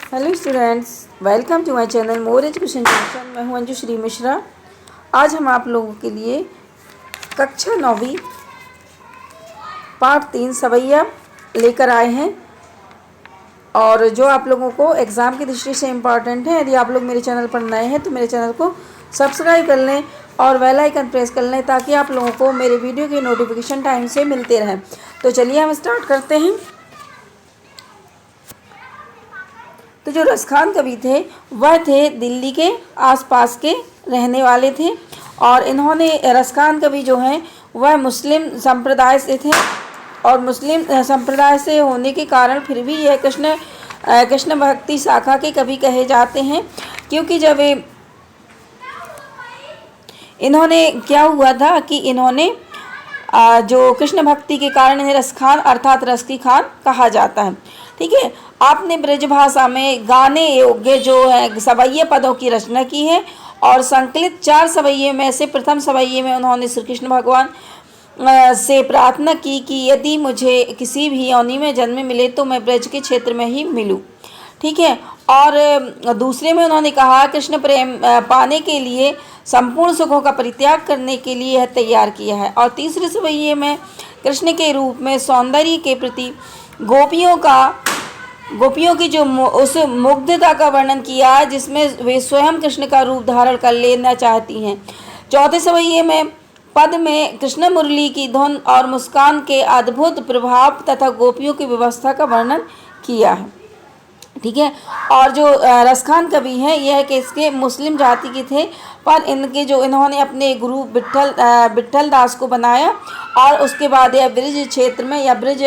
Hello students, welcome to my channel More Education Junction. मैं हूं अंजुश्री मिश्रा। आज हम आप लोगों के लिए कक्षा 9वीं पाठ 3 सवैया लेकर आए हैं और जो आप लोगों को एग्ज़ाम की दृष्टि से इम्पॉर्टेंट है। यदि आप लोग मेरे चैनल पर नए हैं तो मेरे चैनल को सब्सक्राइब कर लें और बेल आइकन प्रेस कर लें ताकि आप लोगों को मेरे वीडियो के नोटिफिकेशन टाइम से मिलते रहें। तो चलिए हम स्टार्ट करते हैं। तो जो रसखान कवि थे वह थे दिल्ली के आसपास के रहने वाले थे और इन्होंने रसखान कवि जो हैं वह मुस्लिम संप्रदाय से थे और मुस्लिम संप्रदाय से होने के कारण फिर भी यह कृष्ण भक्ति शाखा के कवि कहे जाते हैं। क्योंकि जब इन्होंने क्या हुआ था कि इन्होंने जो कृष्ण भक्ति के कारण इन्हें रसखान अर्थात रस की खान कहा जाता है। ठीक है, आपने ब्रज भाषा में गाने योग्य जो है सवैये पदों की रचना की है और संकलित 4 सवैये में से प्रथम सवैये में उन्होंने श्री कृष्ण भगवान से प्रार्थना की कि यदि मुझे किसी भी योनि में जन्म मिले तो मैं ब्रज के क्षेत्र में ही मिलूं। ठीक है, और दूसरे में उन्होंने कहा कृष्ण प्रेम पाने के लिए संपूर्ण सुखों का परित्याग करने के लिए यह तैयार किया है। और तीसरे सवैये में कृष्ण के रूप में सौंदर्य के प्रति गोपियों की जो उस मुग्धता का वर्णन किया जिसमें वे स्वयं कृष्ण का रूप धारण कर लेना चाहती हैं। चौथे सवैये में पद में कृष्ण मुरली की धुन और मुस्कान के अद्भुत प्रभाव तथा गोपियों की व्यवस्था का वर्णन किया है। ठीक है, और जो रसखान कवि हैं यह कि इसके मुस्लिम जाति के थे पर इन्होंने अपने गुरु विट्ठल दास को बनाया और उसके बाद यह ब्रिज क्षेत्र में या ब्रिज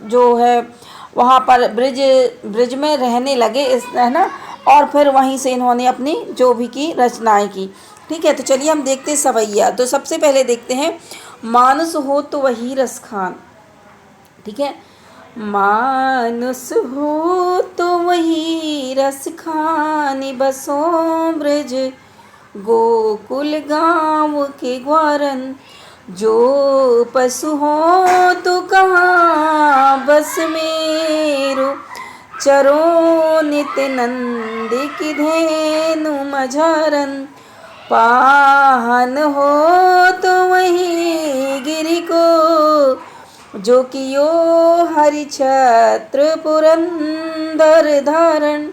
जो है वहाँ पर ब्रिज में रहने लगे है ना, और फिर वहीं से इन्होंने अपनी जो भी की रचनाएं की। ठीक है, तो चलिए हम देखते हैं सवैया। तो सबसे पहले देखते हैं मानुस हो तो वही रसखान। ठीक है, मानुस हो तो वही रसखान बसो ब्रज गोकुल गाँव के ग्वारन। जो पशु हो तो कहाँ बस मेरो चरो नित नंद की धेनु मझरन। पाहन हो तो वही गिरि को जो कियो हरि छत्र पुरंदर धारण।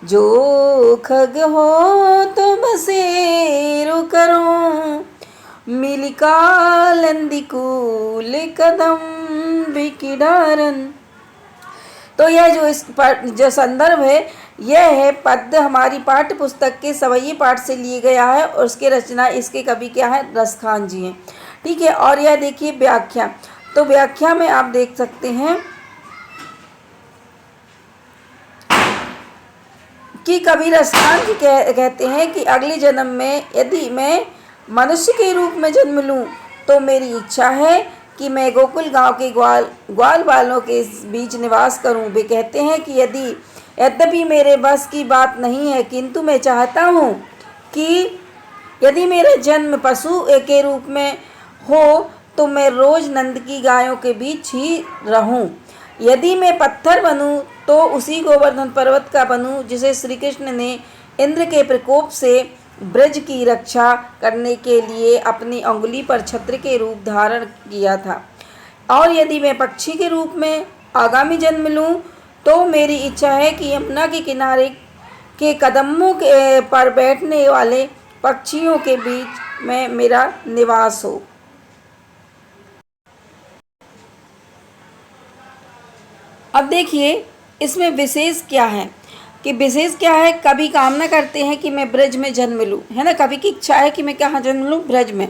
जो खग हो तो बसेरु करो मिलिकालंदिकूल कदम बिकिडारन। तो यह जो संदर्भ है यह है पद्य हमारी पाठ्य पुस्तक के सवैये पाठ से लिए गया है और उसके रचना इसके कवि क्या है रसखान जी हैं। ठीक है, और यह देखिए व्याख्या। तो व्याख्या में आप देख सकते हैं कि कवि रसखान जी कहते हैं कि अगले जन्म में यदि मैं मनुष्य के रूप में जन्म लूं तो मेरी इच्छा है कि मैं गोकुल गांव के ग्वाल बालों के बीच निवास करूं। वे कहते हैं कि यद्यपि मेरे बस की बात नहीं है किंतु मैं चाहता हूं कि यदि मेरा जन्म पशु के रूप में हो तो मैं रोज नंद की गायों के बीच ही रहूं। यदि मैं पत्थर बनूं तो उसी गोवर्धन पर्वत का बनूं जिसे श्री कृष्ण ने इंद्र के प्रकोप से ब्रज की रक्षा करने के लिए अपनी अंगुली पर छत्र के रूप धारण किया था। और यदि मैं पक्षी के रूप में आगामी जन्म लूं तो मेरी इच्छा है कि यमुना के किनारे के कदमों पर बैठने वाले पक्षियों के बीच में मेरा निवास हो। अब देखिए इसमें विशेष क्या है कवि कामना करते हैं कि मैं ब्रज में जन्म लूँ, है ना। कवि की इच्छा है कि मैं कहाँ जन्म लूँ, ब्रज में।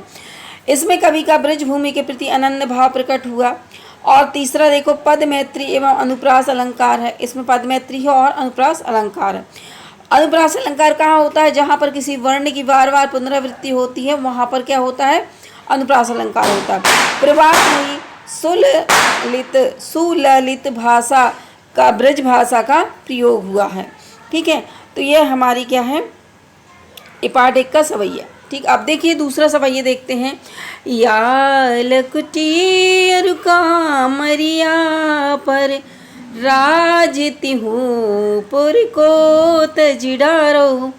इसमें कवि का ब्रज भूमि के प्रति अनन्य भाव प्रकट हुआ। और तीसरा देखो पद मैत्री एवं अनुप्रास अलंकार है। इसमें पद मैत्री है और अनुप्रास अलंकार है। अनुप्रास अलंकार कहाँ होता है, जहाँ पर किसी वर्ण की बार बार पुनरावृत्ति होती है वहाँ पर क्या होता है, अनुप्रास अलंकार होता है। प्रवास में सुललित भाषा का ब्रज भाषा का प्रयोग हुआ है। ठीक है, तो यह हमारी क्या है पाठ 1 का सवैया। ठीक, अब देखिए दूसरा सवैया देखते हैं। या लकुटी रुका मरिया पर राजति हूँ पुर को तजिडारो,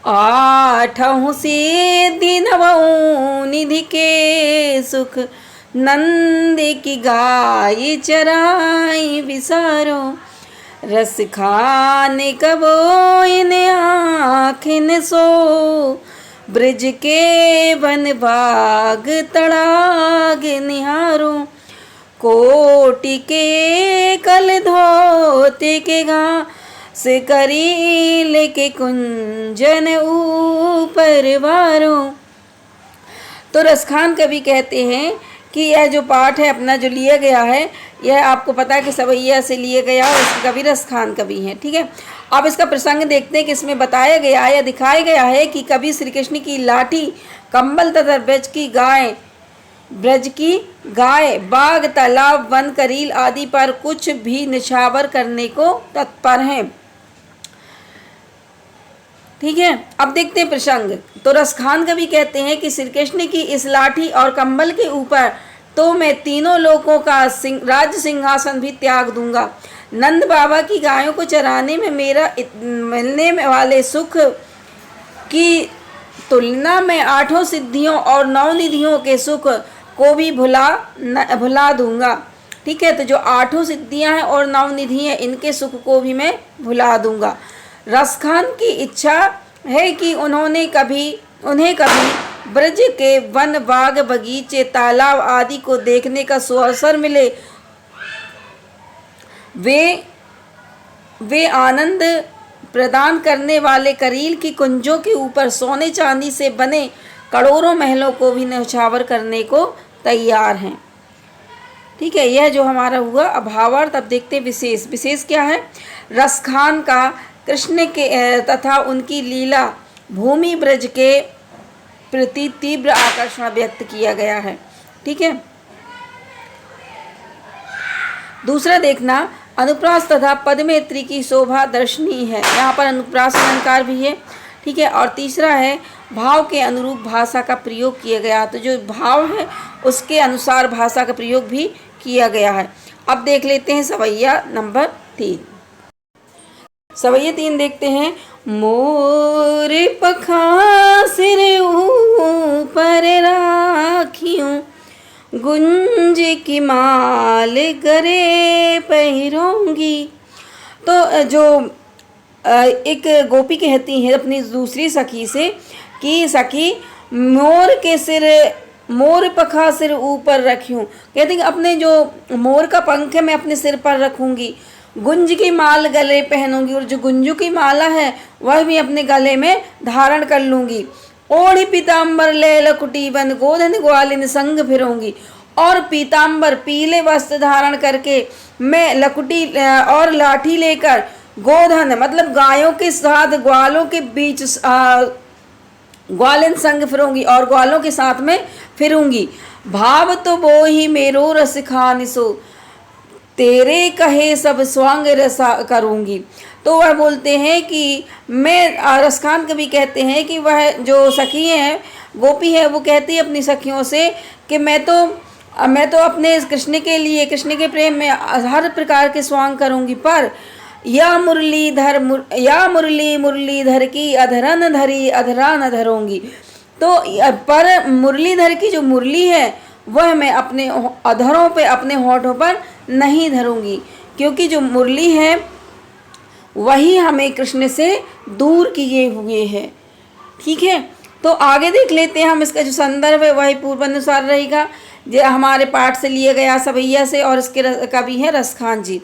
आठों सिद्धि नवों निधि के सुख, नंद की गाय चराई विसारो, रस खाने कबो इन आँखिन सो, ब्रज के वन बाग तड़ाग निहारो, कोटि के कल धोते के घास करील के कुंजन ऊपर वारो। तो रसखान कवि कहते हैं कि यह जो पाठ है अपना जो लिया गया है, यह आपको पता है कि सवैया से लिए गया और इसके कवि रसखान कवि हैं। ठीक है, अब इसका प्रसंग देखते हैं कि इसमें बताया गया है या दिखाया गया है कि कवि श्री कृष्ण की लाठी, कंबल तथा ब्रज की गाय, बाग, तालाब, वन, करील आदि पर कुछ भी निछावर करने को तत्पर हैं। ठीक है, अब देखते हैं प्रसंग। तो रसखान कवि कहते हैं कि श्री कृष्ण की इस लाठी और कंबल के ऊपर तो मैं तीनों लोकों का राज्य सिंहासन भी त्याग दूंगा। नंद बाबा की गायों को चराने में मेरा मिलने वाले सुख की तुलना में आठों सिद्धियों और नौ निधियों के सुख को भी भुला दूंगा। ठीक है, तो जो आठों सिद्धियां हैं और नौ निधि हैं, इनके सुख को भी मैं भुला दूंगा। रसखान की इच्छा है कि उन्हें कभी ब्रज के वन, बाग, बगीचे, तालाब आदि को देखने का सुअवसर मिले। वे आनंद प्रदान करने वाले करील की कुंजों के ऊपर सोने चांदी से बने करोड़ों महलों को भी न्यौछावर करने को तैयार हैं। ठीक है, यह जो हमारा हुआ अभावार्थ। अब देखते हैं विशेष क्या है। रसखान का कृष्ण के तथा उनकी लीला भूमि ब्रज के प्रति तीव्र आकर्षण व्यक्त किया गया है। ठीक है, दूसरा देखना, अनुप्रास तथा पदमेत्री की शोभा दर्शनीय है। यहाँ पर अनुप्रास अलंकार भी है। ठीक है, और तीसरा है भाव के अनुरूप भाषा का प्रयोग किया गया। तो जो भाव है उसके अनुसार भाषा का प्रयोग भी किया गया है। अब देख लेते हैं सवैया नंबर 3। सवैया 3 देखते हैं। मोर पखा सिर ऊपर राखियों, गुंज की माल गरे पहिरोंगी। तो जो एक गोपी कहती है अपनी दूसरी सखी से कि सखी मोर पखा सिर ऊपर रखूं। कहती कि अपने जो मोर का पंख है मैं अपने सिर पर रखूंगी, गुंज की माल गले पहनूंगी और जो गुंजू की माला है वह भी अपने गले में धारण कर लूंगी। ओढ़ी पीताम्बर ले लकुटी बन, गोधन ग्वालिन संग फिरूंगी। और पीताम्बर पीले वस्त्र धारण करके मैं लकुटी और लाठी लेकर गोधन मतलब गायों के साथ ग्वालों के बीच ग्वालिन संग फिरूंगी और ग्वालों के साथ में फिरूंगी। भाव तो वो ही मेरो रस खानिसो, तेरे कहे सब स्वांग रसा करूंगी। तो वह बोलते हैं कि मैं रसखान कवि कहते हैं कि वह जो सखी है गोपी है वो कहती है अपनी सखियों से कि मैं तो अपने कृष्ण के लिए कृष्ण के प्रेम में हर प्रकार के स्वांग करूंगी, पर या मुरलीधर की अधरन धरी अधरा न धरूंगी। तो पर मुरलीधर की जो मुरली है वह मैं अपने अधरों पे अपने होठों पर नहीं धरूंगी, क्योंकि जो मुरली है वही हमें कृष्ण से दूर किए हुए है। ठीक है, तो आगे देख लेते हैं हम। इसका जो संदर्भ है वही पूर्वानुसार रहेगा, जो हमारे पाठ से लिए गया सवैया से, और इसके कवि हैं रसखान जी,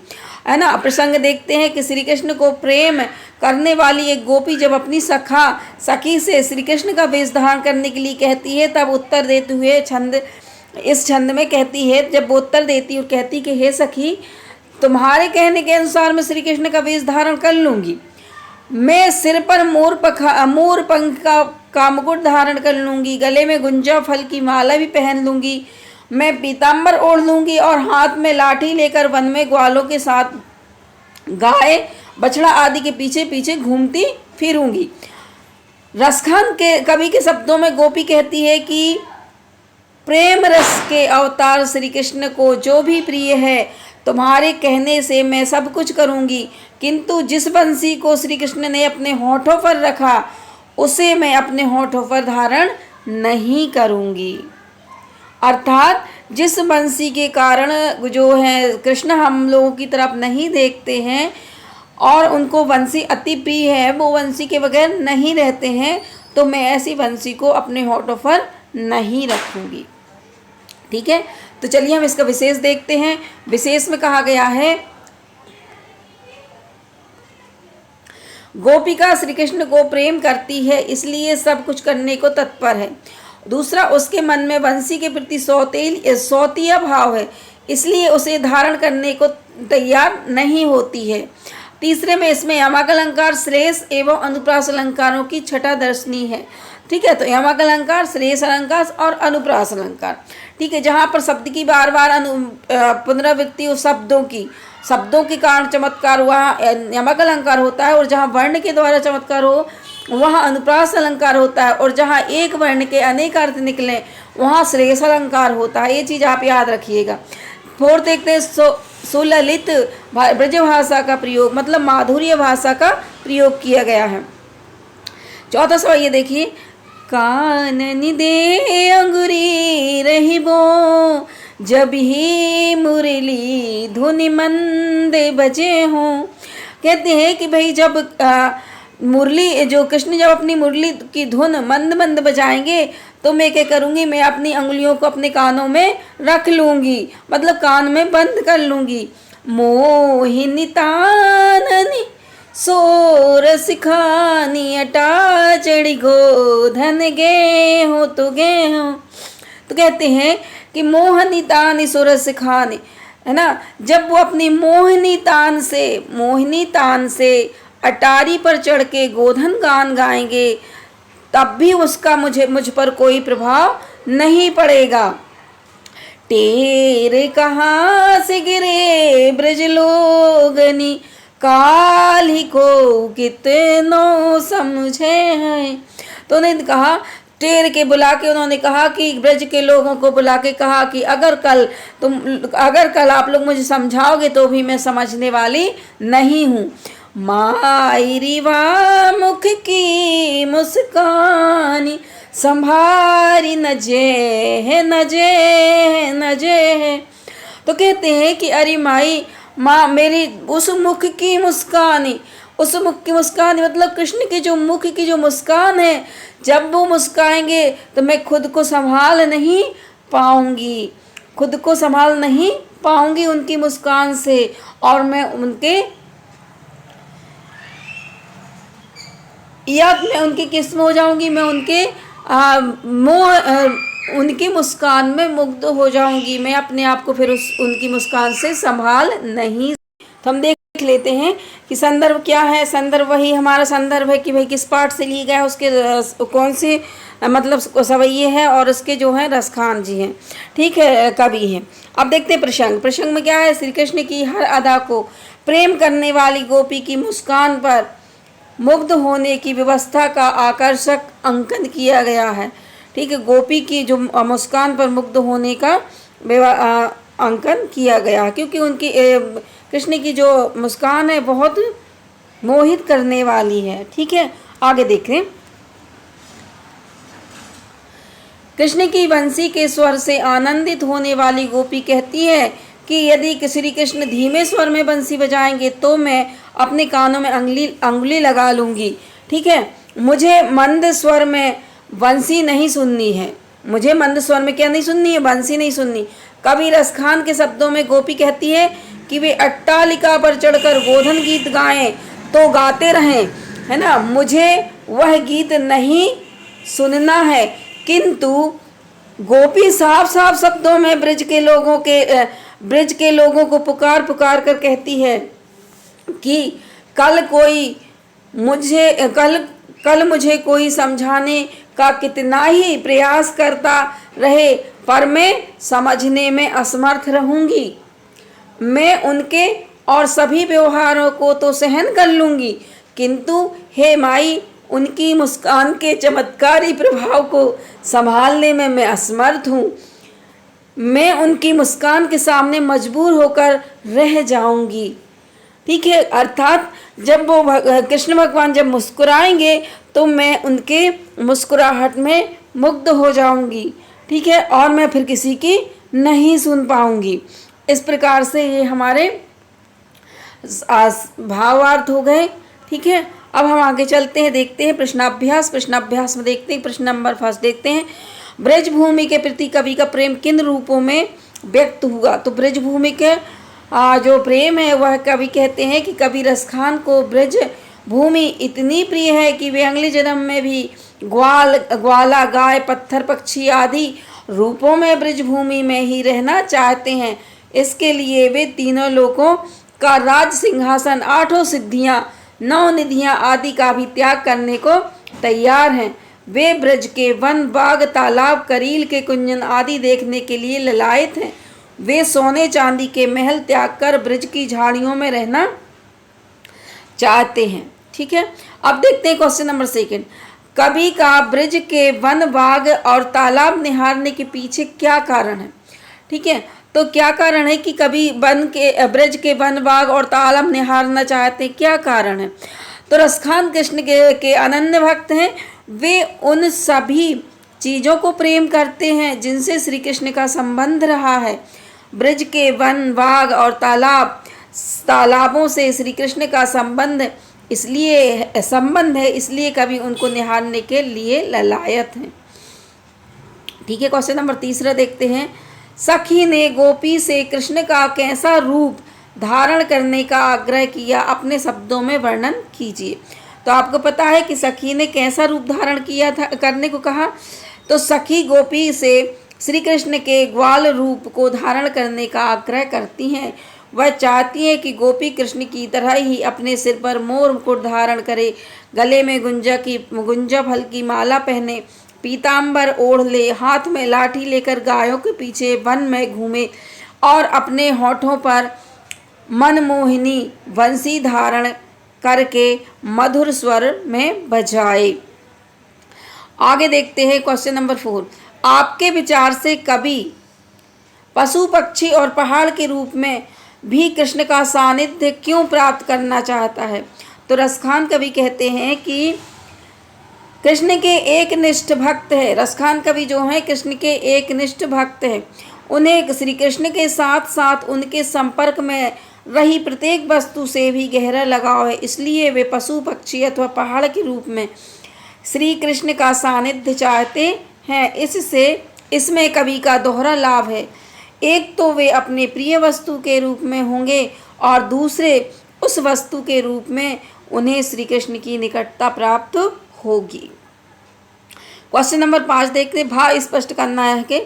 है ना। प्रसंग देखते हैं कि श्री कृष्ण को प्रेम करने वाली एक गोपी जब अपनी सखी से श्री कृष्ण का वेश धारण करने के लिए कहती है, तब उत्तर देते हुए इस छंद में कहती है, जब वो उत्तर देती और कहती कि हे सखी, तुम्हारे कहने के अनुसार मैं श्री कृष्ण का वेश धारण कर लूँगी। मैं सिर पर मोर पंख का मुकुट धारण कर लूँगी, गले में गुंजा फल की माला भी पहन लूँगी, मैं पीताम्बर ओढ़ लूँगी और हाथ में लाठी लेकर वन में ग्वालों के साथ गाय, बछड़ा आदि के पीछे पीछे घूमती फिरूंगी। रसखान के कवि के शब्दों में गोपी कहती है कि प्रेम रस के अवतार श्री कृष्ण को जो भी प्रिय है, तुम्हारे कहने से मैं सब कुछ करूँगी, किंतु जिस बंसी को श्री कृष्ण ने अपने होठों पर रखा उसे मैं अपने होठों पर धारण नहीं करूँगी। अर्थात जिस बंसी के कारण जो है कृष्ण हम लोगों की तरफ नहीं देखते हैं और उनको बंसी अति प्रिय है, वो बंसी के बगैर नहीं रहते हैं, तो मैं ऐसी बंसी को अपने होठों पर नहीं रखूँगी। ठीक है, तो चलिए हम इसका विशेष देखते हैं। विशेष में कहा गया है, गोपिका श्री कृष्ण को प्रेम करती है इसलिए सब कुछ करने को तत्पर है। दूसरा, उसके मन में बंसी के प्रति सौतीय भाव है इसलिए उसे धारण करने को तैयार नहीं होती है। तीसरे में इसमें यमक अलंकार, श्रेष्ठ एवं अनुप्रास अलंकारों की छटा दर्शनी है। ठीक है, तो यमक अलंकार, श्रेष्ठ अलंकार और अनुप्रास अलंकार। ठीक है, जहाँ पर शब्द की बार बार पुनरावृत्ति हो, शब्दों के कारण चमत्कार हुआ यमक अलंकार होता है, और जहाँ वर्ण के द्वारा चमत्कार हो वहाँ अनुप्रास अलंकार होता है, और जहाँ एक वर्ण के अनेक अर्थ निकले वहाँ श्रेष्ठ अलंकार होता है। ये चीज़ आप याद रखिएगा। फोर्थ देखते हैं, सुललित ब्रजभाषा का प्रयोग, मतलब माधुर्य भाषा का प्रयोग किया गया है। चौथा सवाल ये देखिए, कानन दे अंगुरी रहिबो जब ही मुरली धुनि मंदे बजे हों। कहते हैं कि भाई जब मुरली जो कृष्ण जब अपनी मुरली की धुन मंद मंद बजाएंगे तो मैं क्या करूँगी, मैं अपनी अंगुलियों को अपने कानों में रख लूँगी, मतलब कान में बंद कर लूँगी। मोहिनी ताननी सोर सिखानी अटा चढ़ी गोधन गे हो तो गे हो। तो कहते हैं कि मोहनी तान सुर सिखानी, है ना, जब वो अपनी मोहिनी तान से अटारी पर चढ़ के गोधन गान गाएंगे तब भी उसका मुझ पर कोई प्रभाव नहीं पड़ेगा। तेरे कहाँ से गिरे ब्रज लोगनी काल ही को कितनों समझे हैं। तो उन्होंने कहा, टेर के बुला के उन्होंने कहा कि ब्रज के लोगों को बुला के कहा कि अगर कल आप लोग मुझे समझाओगे तो भी मैं समझने वाली नहीं हूँ। माई रिवा मुख की मुस्कानी संभारी नजे नजे। तो कहते हैं कि अरे माँ मेरी उस मुख की मुस्कानी मतलब कृष्ण के जो मुख की जो मुस्कान है, जब वो मुस्काएंगे तो मैं खुद को संभाल नहीं पाऊंगी उनकी मुस्कान से, और मैं उनकी किस्म हो जाऊंगी, मैं उनकी मुस्कान में मुग्ध हो जाऊंगी, मैं अपने आप को फिर उनकी मुस्कान से संभाल नहीं। तो हम देख लेते हैं कि संदर्भ क्या है। संदर्भ वही हमारा संदर्भ है कि भाई किस पाठ से लिए गया है, उसके कौन से मतलब सवैये है और उसके जो है रसखान जी हैं, ठीक है, कवि हैं। अब देखते हैं प्रसंग में क्या है। श्री कृष्ण की हर अदा को प्रेम करने वाली गोपी की मुस्कान पर मुग्ध होने की व्यवस्था का आकर्षक अंकन किया गया है। ठीक है, गोपी की जो मुस्कान पर मुग्ध होने का अंकन किया गया, क्योंकि उनकी कृष्ण की जो मुस्कान है बहुत मोहित करने वाली है। ठीक है, आगे देखें। कृष्ण की बंसी के स्वर से आनंदित होने वाली गोपी कहती है कि यदि श्री कृष्ण धीमे स्वर में बंसी बजाएंगे तो मैं अपने कानों में अंगुली लगा लूँगी। ठीक है, मुझे मंद स्वर में बंसी नहीं सुननी है। मुझे मंद स्वर में क्या नहीं सुननी है? बंसी नहीं सुननी। कवि रसखान के शब्दों में गोपी कहती है कि वे अट्टालिका पर चढ़कर गोधन गीत गाएं तो गाते रहें, है ना, मुझे वह गीत नहीं सुनना है। किंतु गोपी साफ साफ शब्दों में ब्रज के लोगों को पुकार कर कहती है कि कल मुझे कोई समझाने का कितना ही प्रयास करता रहे पर मैं समझने में असमर्थ रहूंगी। मैं उनके और सभी व्यवहारों को तो सहन कर लूंगी, किंतु हे माई, उनकी मुस्कान के चमत्कारी प्रभाव को संभालने में मैं असमर्थ हूँ। मैं उनकी मुस्कान के सामने मजबूर होकर रह जाऊंगी। ठीक है, अर्थात जब वो कृष्ण भगवान जब मुस्कुराएंगे तो मैं उनके मुस्कुराहट में मुग्ध हो जाऊंगी। ठीक है, और मैं फिर किसी की नहीं सुन पाऊंगी। इस प्रकार से ये हमारे भावार्थ हो गए। ठीक है, अब हम आगे चलते हैं, देखते हैं प्रश्नाभ्यास। प्रश्नाभ्यास में देखते हैं प्रश्न नंबर फर्स्ट देखते हैं, ब्रज भूमि के प्रति कवि का प्रेम किन रूपों में व्यक्त हुआ। तो ब्रज भूमि के जो प्रेम है वह कवि कहते हैं कि कवि रसखान को ब्रज भूमि इतनी प्रिय है कि वे अगले जन्म में भी ग्वाला, गाय, पत्थर, पक्षी आदि रूपों में ब्रज भूमि में ही रहना चाहते हैं। इसके लिए वे तीनों लोकों का राज सिंहासन, 8 सिद्धियां, 9 निधियां आदि का भी त्याग करने को तैयार हैं। वे ब्रज के वन, बाग, तालाब, करील के कुंजन आदि देखने के लिए ललायत हैं। वे सोने चांदी के महल त्याग कर ब्रज की झाड़ियों में रहना चाहते हैं। ठीक है, अब देखते हैं क्वेश्चन नंबर सेकंड, कवि का ब्रज के वन, बाग और तालाब निहारने के पीछे क्या कारण है। ठीक है, तो क्या कारण है कि कवि ब्रज के वन, बाग और तालाब निहारना चाहते हैं, क्या कारण है। तो रसखान कृष्ण के अनन्य भक्त हैं। वे उन सभी चीज़ों को प्रेम करते हैं जिनसे श्री कृष्ण का संबंध रहा है। ब्रज के वन, बाग और तालाबों से श्री कृष्ण का संबंध है, इसलिए कभी उनको निहारने के लिए ललायत हैं। ठीक है, क्वेश्चन नंबर तीसरा देखते हैं, सखी ने गोपी से कृष्ण का कैसा रूप धारण करने का आग्रह किया, अपने शब्दों में वर्णन कीजिए। तो आपको पता है कि सखी ने कैसा रूप धारण किया था, करने को कहा। तो सखी गोपी से श्री कृष्ण के ग्वाल रूप को धारण करने का आग्रह करती हैं। वह चाहती है कि गोपी कृष्ण की तरह ही अपने सिर पर मोर मुकुट धारण करे, गले में गुंजा फल की माला पहने, पीताम्बर ओढ़ ले, हाथ में लाठी लेकर गायों के पीछे वन में घूमे और अपने होठों पर मनमोहिनी वंशी धारण करके मधुर स्वर में बजाए। आगे देखते हैं क्वेश्चन नंबर 4, आपके विचार से कवि पशु, पक्षी और पहाड़ के रूप में भी कृष्ण का सानिध्य क्यों प्राप्त करना चाहता है। तो रसखान कवि कहते हैं कि कृष्ण के एक निष्ठ भक्त है। रसखान कवि जो हैं कृष्ण के एक निष्ठ भक्त हैं। उन्हें श्री कृष्ण के साथ साथ उनके संपर्क में रही प्रत्येक वस्तु से भी गहरा लगाव है, इसलिए वे पशु, पक्षी अथवा पहाड़ के रूप में श्री कृष्ण का सानिध्य चाहते हैं। इसमें कवि का दोहरा लाभ है, एक तो वे अपने प्रिय वस्तु के रूप में होंगे और दूसरे उस वस्तु के रूप में उन्हें श्री कृष्ण की निकटता प्राप्त होगी। क्वेश्चन नंबर 5 देखते, भाव स्पष्ट करना है कि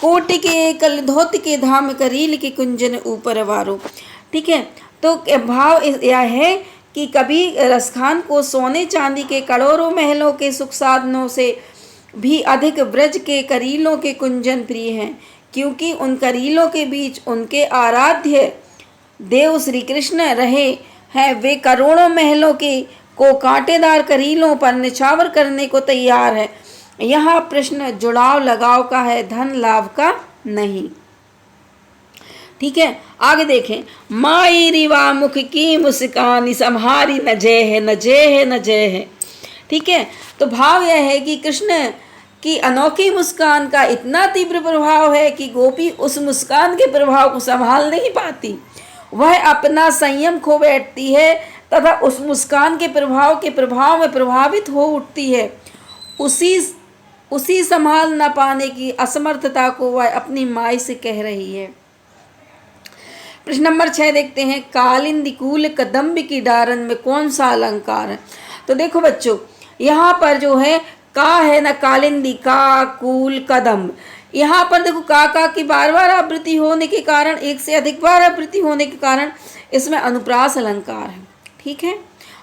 कोटि के कल धोत के धाम करील के कुंजन ऊपर वारो। ठीक है, तो भाव यह है कि कवि रसखान को सोने चांदी के करोड़ों महलों के सुख साधनों से भी अधिक ब्रज के करीलों के कुंजन प्रिय हैं, क्योंकि उन करीलों के बीच उनके आराध्य देव श्री कृष्ण रहे हैं। वे करोड़ों महलों को कांटेदार करीलों पर निछावर करने को तैयार है। यहाँ प्रश्न जुड़ाव लगाव का है, धन लाभ का नहीं। ठीक है, आगे देखें, माई रिवा मुख की मुस्कानी सम्हारी न जय है, न जय है, न जय है। ठीक है, तो भाव यह है कि कृष्ण की अनोखी मुस्कान का इतना तीव्र प्रभाव है कि गोपी उस मुस्कान के प्रभाव को संभाल नहीं पाती। वह अपना संयम खो बैठती है तथा उस मुस्कान के प्रभाव में प्रभावित हो उठती है। उसी संभाल न पाने की असमर्थता को वह अपनी माई से कह रही है। प्रश्न नंबर 6 देखते हैं, कालिंदी कूल कदम्ब की डारन में कौन सा अलंकार है। तो देखो बच्चों, यहाँ पर जो है का है ना, कालिंदी, का, कूल, कदम्ब, यहाँ पर देखो का की बार बार आवृत्ति होने के कारण, एक से अधिक बार आवृत्ति होने के कारण इसमें अनुप्रास अलंकार है। ठीक है,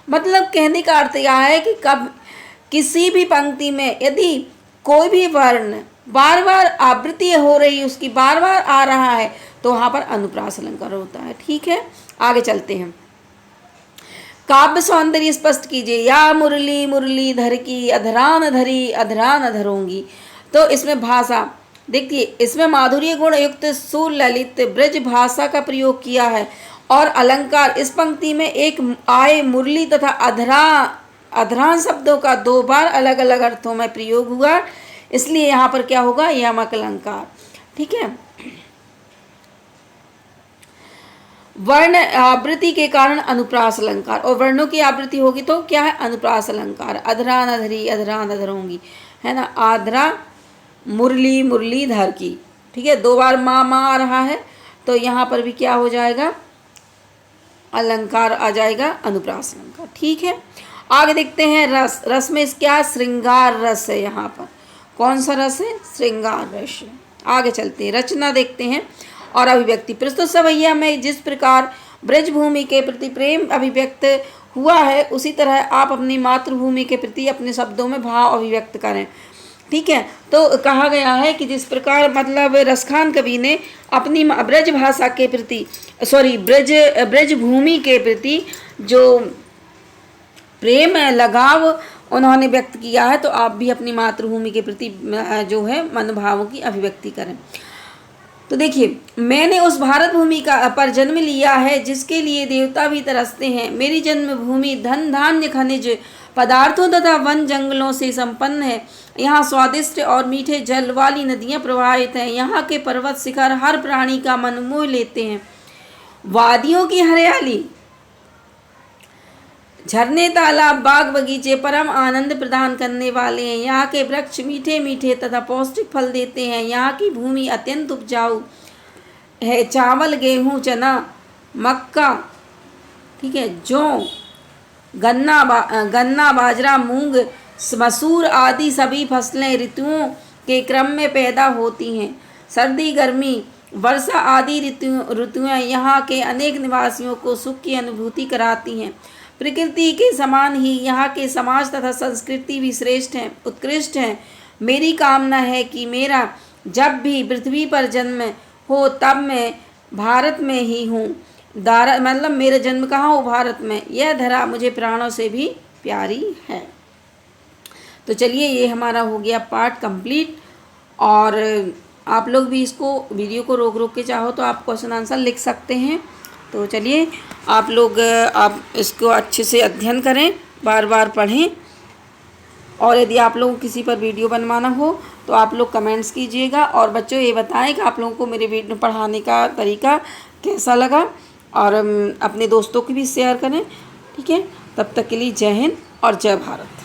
मतलब कहने का अर्थ यह है कि किसी भी पंक्ति में यदि कोई भी वर्ण बार बार आवृत्ति हो रही है, उसकी बार बार आ रहा है, तो वहाँ पर अनुप्रास अलंकार होता है। ठीक है, आगे चलते हैं, काव्य सौंदर्य स्पष्ट कीजिए। या मुरली मुरली धर की अधरान धरी अधरान धरूंगी। तो इसमें भाषा देखिए इसमें माधुर्य गुण युक्त सुललित ब्रज भाषा का प्रयोग किया है। और अलंकार, इस पंक्ति में एक आय, मुरली तथा अधरान शब्दों का 2 बार अलग अलग अर्थों में प्रयोग हुआ, इसलिए यहाँ पर क्या होगा, यमक अलंकार। ठीक है। वर्ण आवृत्ति के कारण अनुप्रास अलंकार, और वर्णों की आवृत्ति होगी तो क्या है, अनुप्रास अलंकार। अधरान अधरी, अधरान अधरोंगी, है ना। आद्रा मुरली, मुरलीधर की। ठीक है, 2 बार माँ माँ आ रहा है तो यहाँ पर भी क्या हो जाएगा, अलंकार आ जाएगा, अनुप्रास अलंकार। ठीक है, आगे देखते हैं रस। रस में क्या, श्रृंगार रस है। यहाँ पर कौन सा रस है, श्रृंगार रस। आगे चलते हैं, रचना देखते हैं और अभिव्यक्ति। प्रस्तुत सवैया में जिस प्रकार ब्रजभूमि के प्रति प्रेम अभिव्यक्त हुआ है, उसी तरह आप अपनी मातृभूमि के प्रति अपने शब्दों में भाव अभिव्यक्त करें। ठीक है, तो कहा गया है कि जिस प्रकार मतलब रसखान कवि ने अपनी ब्रज भाषा के प्रति ब्रजभूमि के प्रति जो प्रेम लगाव उन्होंने व्यक्त किया है, तो आप भी अपनी मातृभूमि के प्रति जो है मनोभावों की अभिव्यक्ति करें। तो देखिए, मैंने उस भारत भूमि का पर जन्म लिया है जिसके लिए देवता भी तरसते हैं। मेरी जन्मभूमि धन धान्य खनिज पदार्थों तथा वन जंगलों से संपन्न है। यहाँ स्वादिष्ट और मीठे जल वाली नदियाँ प्रवाहित हैं। यहाँ के पर्वत शिखर हर प्राणी का मन मोह लेते हैं। वादियों की हरियाली, झरने, तालाब, बाग बगीचे परम आनंद प्रदान करने वाले हैं। यहाँ के वृक्ष मीठे मीठे तथा पौष्टिक फल देते हैं। यहाँ की भूमि अत्यंत उपजाऊ है। चावल, गेहूँ, चना, मक्का, ठीक है, जौ, गन्ना, बाजरा, मूंग, मसूर आदि सभी फसलें ऋतुओं के क्रम में पैदा होती हैं। सर्दी, गर्मी, वर्षा आदि ऋतुएं यहाँ के अनेक निवासियों को सुख की अनुभूति कराती हैं। प्रकृति के समान ही यहाँ के समाज तथा संस्कृति भी श्रेष्ठ हैं, उत्कृष्ट हैं। मेरी कामना है कि मेरा जब भी पृथ्वी पर जन्म हो तब मैं भारत में ही हूँ। मतलब मेरा जन्म कहाँ हो, भारत में। यह धरा मुझे प्राणों से भी प्यारी है। तो चलिए, ये हमारा हो गया पार्ट कंप्लीट। और आप लोग भी इसको वीडियो को रोक के चाहो तो आप क्वेश्चन आंसर लिख सकते हैं। तो चलिए, आप लोग आप इसको अच्छे से अध्ययन करें, बार बार पढ़ें। और यदि आप लोगों को किसी पर वीडियो बनवाना हो तो आप लोग कमेंट्स कीजिएगा। और बच्चों ये बताएं कि आप लोगों को मेरे वीडियो पढ़ाने का तरीका कैसा लगा, और अपने दोस्तों को भी शेयर करें। ठीक है, तब तक के लिए जय हिंद और जय भारत।